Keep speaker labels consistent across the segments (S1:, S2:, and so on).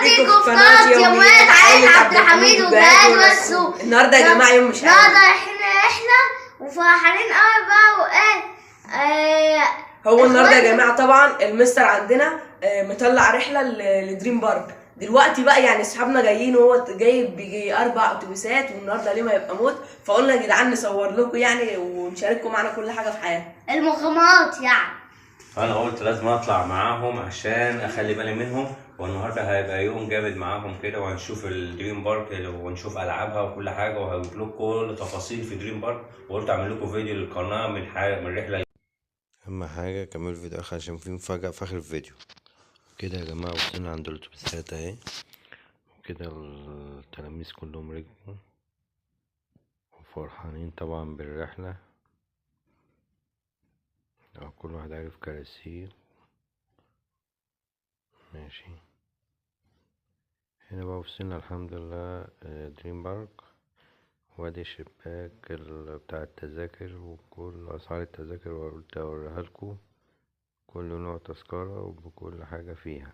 S1: بيكم في قناة يوميات عائلة عبد الحميد وجهاد والسوق.
S2: النهارده يا جماعة يوم مش عادي.
S1: النهارده رايحين رحلة وفرحانين قوي بقى وايه.
S2: هو النهارده يا جماعة طبعا المستر عندنا مطلع رحلة لدريم بارك. دلوقتي بقى يعني اصحابنا جايين وهو جايب بيجي 4 اتوبيسات، والنهارده ليه ما يبقى موت، فقلنا يا جدعان نصور لكم يعني ونشارككم معانا كل حاجة في حياتنا.
S1: المغامرات يعني.
S3: فانا قلت لازم اطلع معاهم عشان اخلي بالي منهم، والنهارده هيبقى يوم جامد معاهم كده، وهنشوف الدريم بارك ونشوف العابها وكل حاجه، وهجيب لكم كل تفاصيل في دريم بارك، وقلت اعمل لكم فيديو للقناه من الرحله.
S4: اهم حاجه كملوا الفيديو اخر عشان في مفاجاه في اخر الفيديو. كده يا جماعه وصلنا عند الاتوبيسات اهي، وكده التلاميذ كلهم ركبوا وفرحانين طبعا بالرحله. كل واحد عارف كراسيه. ماشي، هنا بقى وصلنا الحمد لله دريم بارك، وادي الشباك بتاع التذاكر وكل اسعار التذاكر، وقلت اوريها لكم كل نوع تذكرة وبكل حاجة فيها،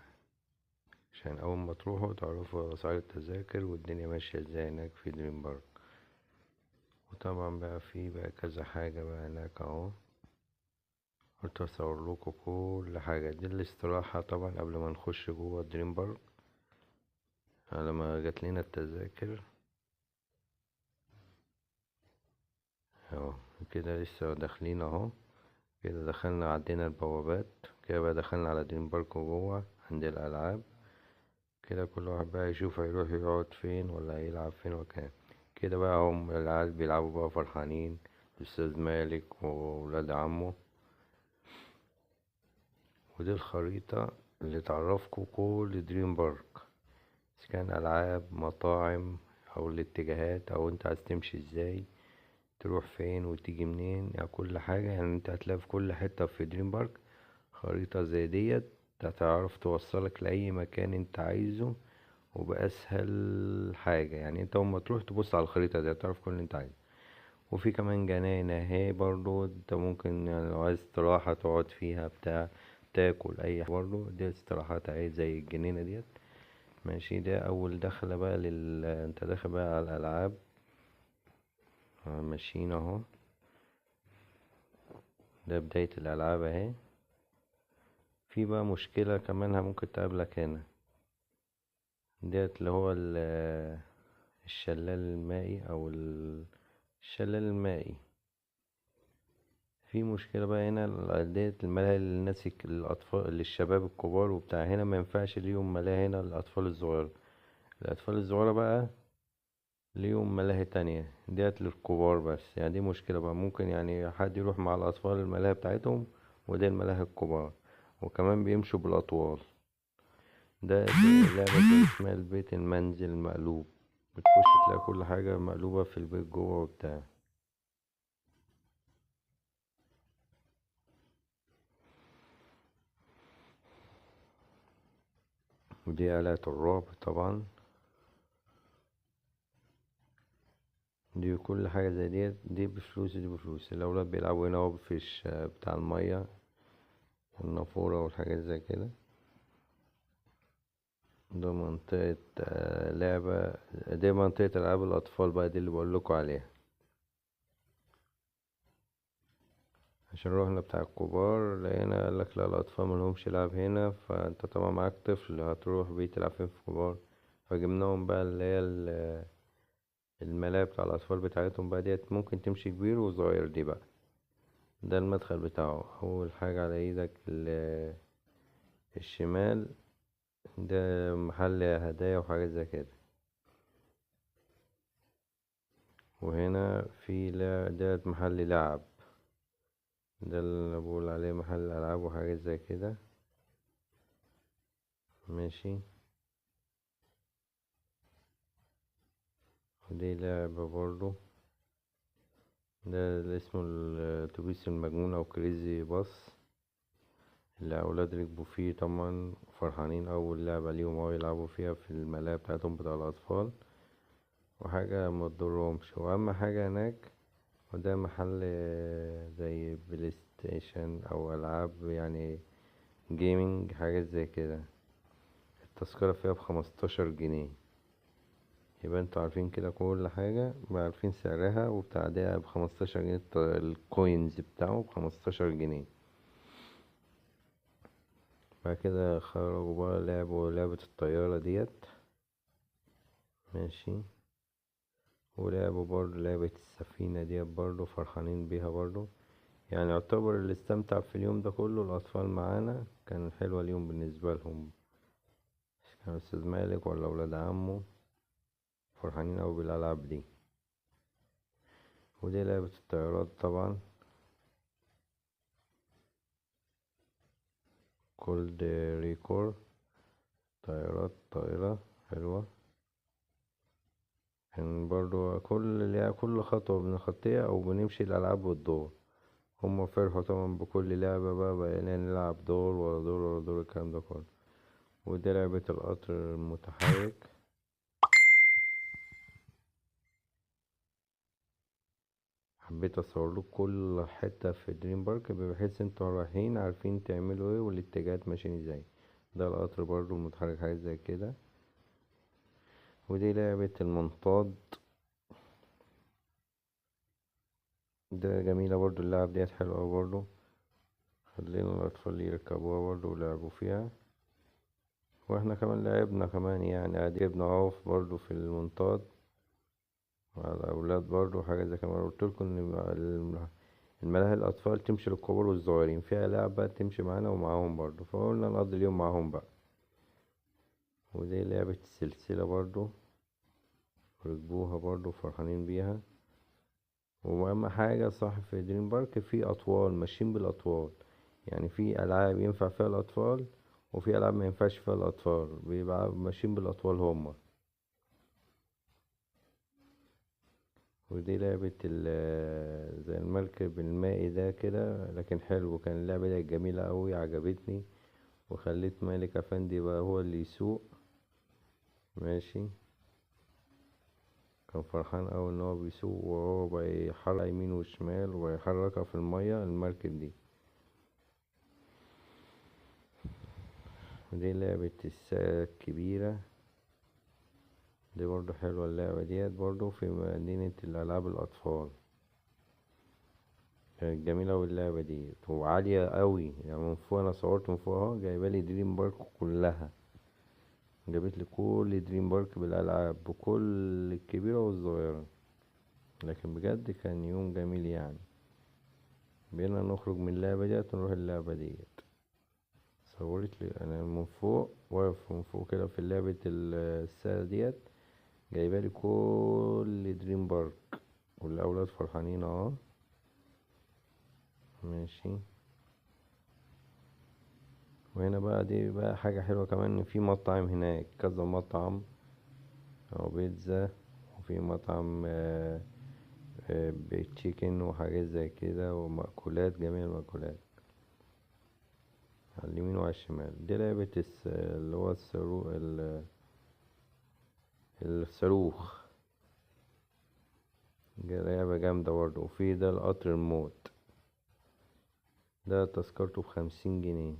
S4: عشان اول ما تروحوا تعرفوا اسعار التذاكر والدنيا ماشية ازاي هناك في دريم بارك. وطبعا بقى في بقى كذا حاجة بقى هناك اهو، قلت اصور لكم كل حاجة. دي الاستراحة طبعا قبل ما نخش جوه دريم بارك، على ما جات لنا التذاكر اهو. كده لسه داخلين اهو، كده دخلنا عدينا البوابات، كده بقى دخلنا على دريم بارك وجوه عند الالعاب. كده كل واحد بقى يشوف هيروح يقعد فين ولا هيلعب فين وكان. كده بقى هم العيال بيلعبوا بقى فرحانين، الاستاذ مالك وولاد عمه. ودي الخريطة اللي تعرفكوا كل دريم بارك، اذا كان العاب مطاعم او الاتجاهات، او انت عايز تمشي ازاي تروح فين وتيجي منين، يعني كل حاجة. يعني انت هتلاقي في كل حتة في دريم بارك خريطة زي ديت هتعرف توصلك لأي مكان انت عايزه وبأسهل حاجة. يعني انت اول ما تروح تبص على الخريطة دي هتعرف كل اللي انت عايزه. وفي كمان جناين اهي برضو، انت ممكن يعني لو عايز استراحة تقعد فيها بتاع تاكل اي حاجة برضو، دي استراحات اهي زي الجنينة ديت. ماشي، ده اول دخلة بقى انت داخل بقى على الالعاب. ماشيين اهو، ده بداية الالعاب اهي. في بقى مشكلة كمان ممكن تقابلك هنا، ديت اللي هو الشلال المائي او الشلال المائي. في مشكلة بقى هنا، ديت الملاهي للناس الأطفال للشباب الكبار وبتاع، هنا ما ينفعش ليهم ملاهي هنا للأطفال الصغيرة. الأطفال الصغيرة بقى ليهم ملاهي تانية ديت للكبار بس. يعني دي مشكلة بقى، ممكن يعني حد يروح مع الأطفال الملاهي بتاعتهم، ودي الملاهي الكبار، وكمان بيمشوا بالأطوال. ده لعبة زي اسمها البيت المنزل المقلوب، بتخش تلاقي كل حاجة مقلوبة في البيت جوه وبتاع. ودي آلات الرعب طبعا، دي كل حاجة زي دي بفلوس ودي بفلوس. الأولاد بيلعبوا هنا هو في بتاع المية والنافورة والحاجات زي كده. ده منطقة لعبة، دي منطقة ألعاب الأطفال بقى، دي اللي بقولكوا عليها. عشان روحنا بتاع الكبار لقينا قالك لا الأطفال ملهمش لعب هنا، فانت طبعا معاك طفل هتروح بيه تلعب فين في كبار، فجبناهم بقى اللي هي الملاعب بتاع الأطفال بتاعتهم بقى، ديت ممكن تمشي كبير وصغير. دي بقى ده المدخل بتاعه. أول حاجة على ايدك الشمال ده محل هدايا وحاجات زي كده. وهنا في ده محل لعب، ده اللي بقول عليه محل ألعاب وحاجات زي كده. ماشي، ودي لعبة برضو، ده اللي اسمه الأتوبيس المجنون أو كريزي باص، اللي أولاد ركبوا فيه طبعا فرحانين، أول لعبة ليهم أو يلعبوا فيها في الملاهي بتاعتهم بتاع الأطفال، وحاجة متضرهمش. وأهم حاجة هناك، وده محل زي بلاي ستيشن أو ألعاب يعني جيمنج حاجات زي كده. التذكرة فيها ب15 جنيه. يبقى انتوا عارفين كده كل حاجة، بقى عارفين سعرها وبتاعتها ب15 جنيه، الكوينز بتاعه ب15 جنيه. بعد كده خرجوا بقى لعبوا لعبة الطيارة ديت، ماشي. ولعبوا برضه لعبة السفينة ديت برضه، فرحانين بيها برضه. يعني يعتبر اللي استمتع في اليوم ده كله الأطفال معانا، كان حلوة اليوم بالنسبة لهم. كان أستاذ مالك ولا ولاد عمه فرحانين أوي بالألعاب دي. ودي لعبة الطيارات طبعا، كولد ريكور، طائرة حلوة. كان برضو كل خطوة بنخطيها أو بنمشي الألعاب والدور. هما فرحوا طبعا بكل لعبة، بقينا نلعب دور ورا دور ورا دور الكلام ده كله. ودي لعبة القطر المتحرك. حبيت اصور لكم كل حتة في دريم بارك بحيث انتوا رايحين عارفين تعملوا ايه والاتجاهات ماشيين ازاي. ده القطر برضو المتحرك حاجة زي كده. ودي لعبة المنطاد، ده جميلة برضو اللعب ديت حلوة أوي برضو. خلينا الأطفال يركبوها برضو ولعبوا فيها، واحنا كمان لعبنا كمان يعني قعدنا نقف برضو في المنطاد مع الأولاد برضو حاجة زي كده. قلتلكوا إن الملاهي الأطفال تمشي للكبار والصغيرين، فيها لعبة تمشي معانا ومعاهم برضو، فقلنا نقضي اليوم معاهم بقى. ودي لعبة السلسلة برضو، ركبوها برضو فرحانين بيها. واهم حاجة صح في دريم بارك في اطفال ماشيين بالاطفال، يعني في العاب ينفع فيها الاطفال وفي العاب ما ينفعش فيها الاطفال، بيبقى ماشيين بالاطفال هما. ودي لعبة زي المركب المائي ده كده، لكن حلو كان اللعبة دي جميلة اوي عجبتني، وخليت مالك افندي بقى هو اللي يسوق، ماشي. كان فرحان اوي ان هو بيسوق، وهو بقى يحرك يمين وشمال ويحركها في المية المركب دي. ودي لعبة الساعة الكبيرة، دي برضو حلوة اللعبة ديت برضو في مدينة الألعاب الأطفال، كانت جميلة أوي اللعبة ديت وعالية أوي. يعني من فوق أنا صورت من فوق اهو، جايبالي دريم بارك كلها، جابتلي كل دريم بارك بالألعاب بكل الكبيرة والصغيرة. لكن بجد كان يوم جميل يعني. بقينا نخرج من اللعبة ديت ونروح اللعبة ديت. صورت لي أنا من فوق، واقف من فوق كده في لعبة الساعة ديت، جايبالي كل دريم بارك والأولاد فرحانين اهو، ماشي. وهنا بقى دي بقى حاجة حلوة كمان، إن في مطعم هناك كذا مطعم أو بيتزا، وفي مطعم بتشيكن وحاجات زي كده ومأكولات، جميع المأكولات على اليمين وعلى الشمال. دي لعبة اللي هو الصاروخ، دي لعبة جامدة برضه. وفي ده القطر الموت، ده تذكرته ب50 جنيه.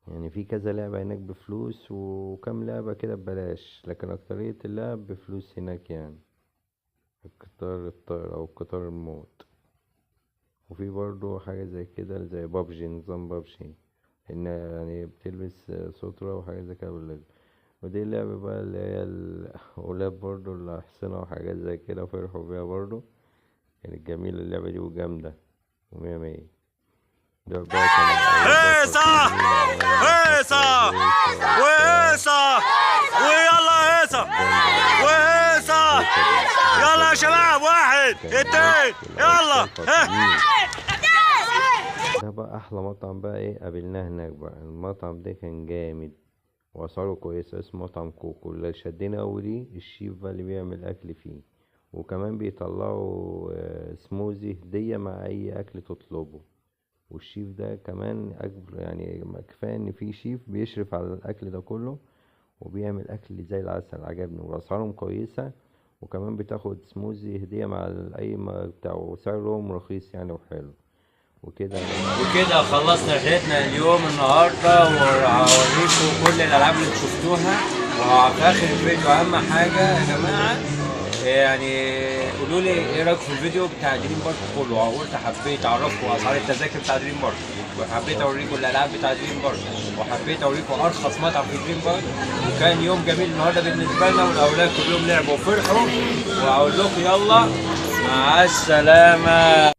S4: يعني في كذا لعبة هناك بفلوس وكم لعبة كده ببلاش، لكن أكترية اللعب بفلوس هناك يعني. القطار الطائر أو قطار الموت. وفي برضو حاجة زي كده زي بابجي، نظام بابجي، إن يعني بتلبس سترة وحاجة زي كده بالليل. ودي اللعبة بقى اللي هي الأولاد برضو الأحصنة وحاجات زي كده فرحوا بيها برضو، كانت جميلة اللعبة دي وجامدة ومية مية. ده بقى كان
S5: هيصة هيصة وهيصة ويلا هيصة وهيصة، يلا يا شباب، واحد اتنين يلا.
S4: ده بقى احلى مطعم بقى ايه قابلناه هناك بقى. المطعم ده كان جامد واسعاره كويسه، اسمه مطعم كوكو. اللي شدنا اوي ليه الشيف بقى اللي بيعمل اكل فيه، وكمان بيطلعوا سموزي هديه مع اي اكل تطلبه. والشيف ده كمان يعني كفايه ان في شيف بيشرف على الاكل ده كله وبيعمل اكل زي العسل، عجبني. واسعارهم كويسه، وكمان بتاخد سموزي هديه مع اي بتاع، وسعرهم رخيص يعني وحلو.
S3: وكده خلصنا رحلتنا اليوم النهارده، وهوريكم كل الالعاب اللي شفتوها. وفي اخر الفيديو اهم حاجه يا جماعه يعني قولوا لي ايه رايكم في الفيديو بتاع دريم بارك كله. قلت حبيت اعرفكم اسعار التذاكر بتاع دريم بارك، وحبيت اوريكم الالعاب بتاع دريم بارك، وحبيت اوريكم ارخص مطعم في دريم بارك. وكان يوم جميل النهارده بالنسبه لنا، والاولاد كلهم لعبوا وفرحوا. واقول لكم يلا مع السلامه.